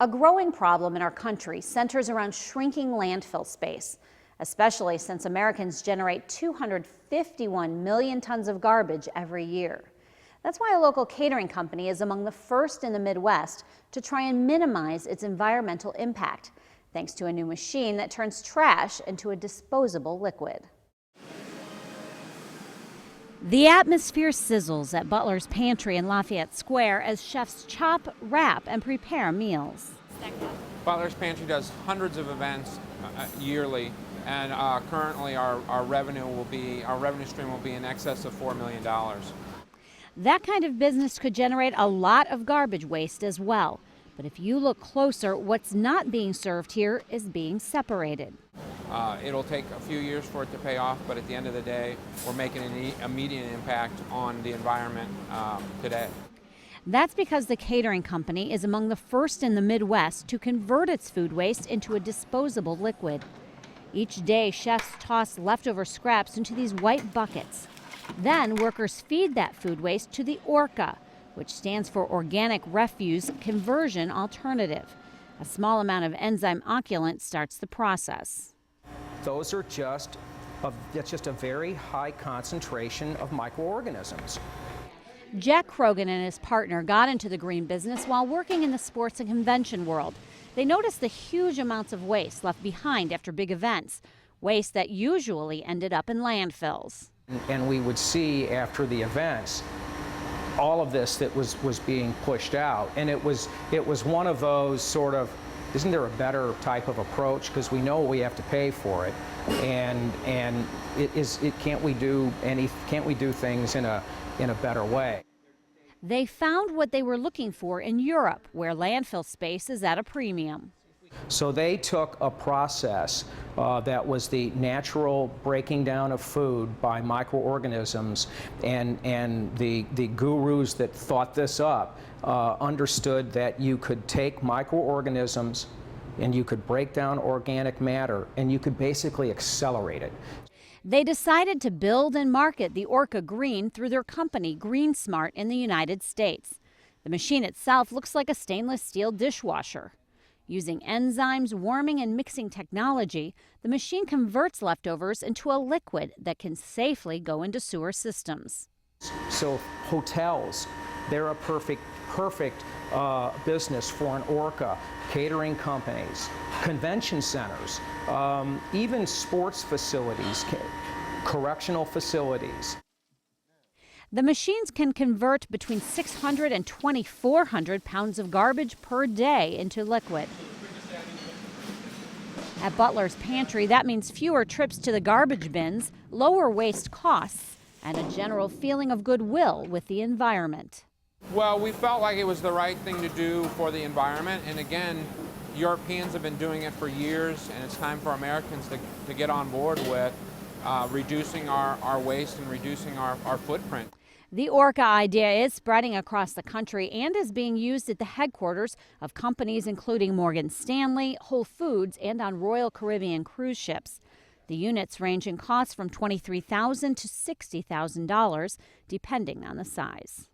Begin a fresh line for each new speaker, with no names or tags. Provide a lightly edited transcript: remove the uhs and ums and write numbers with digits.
A growing problem in our country centers around shrinking landfill space, especially since Americans generate 251 million tons of garbage every year. That's why a local catering company is among the first in the Midwest to try and minimize its environmental impact, thanks to a new machine that turns trash into a disposable liquid. The atmosphere sizzles at Butler's Pantry in Lafayette Square as chefs chop, wrap, and prepare meals.
Butler's Pantry does hundreds of events yearly, and currently our revenue stream will be in excess of $4 million.
That kind of business could generate a lot of garbage waste as well. But if you look closer, what's not being served here is being separated.
It'll take a few years for it to pay off, but at the end of the day, we're making an immediate impact on the environment today.
That's because the catering company is among the first in the Midwest to convert its food waste into a disposable liquid. Each day, chefs toss leftover scraps into these white buckets. Then workers feed that food waste to the ORCA, which stands for Organic Refuse Conversion Alternative. A small amount of enzyme oxalant starts the process.
That's just a very high concentration of microorganisms.
Jack Krogan and his partner got into the green business while working in the sports and convention world. They noticed the huge amounts of waste left behind after big events, waste that usually ended up in landfills.
And we would see after the events all of this that was being pushed out, and it was one of those sort of, isn't there a better type of approach, because we know we have to pay for it, and can't we do things in a better way?
They found what they were looking for in Europe, where landfill space is at a premium.
So they took a process that was the natural breaking down of food by microorganisms, and the gurus that thought this up understood that you could take microorganisms and you could break down organic matter and you could basically accelerate it.
They decided to build and market the Orca Green through their company Green Smart in the United States. The machine itself looks like a stainless steel dishwasher. Using enzymes, warming, and mixing technology, the machine converts leftovers into a liquid that can safely go into sewer systems.
So hotels, they're a perfect business for an ORCA, catering companies, convention centers, even sports facilities, correctional facilities.
The machines can convert between 600 and 2,400 pounds of garbage per day into liquid. At Butler's Pantry, that means fewer trips to the garbage bins, lower waste costs, and a general feeling of goodwill with the environment.
Well, we felt like it was the right thing to do for the environment, and again, Europeans have been doing it for years, and it's time for Americans to get on board with reducing our waste and reducing our footprint.
The ORCA idea is spreading across the country and is being used at the headquarters of companies including Morgan Stanley, Whole Foods, and on Royal Caribbean cruise ships. The units range in cost from $23,000 to $60,000, depending on the size.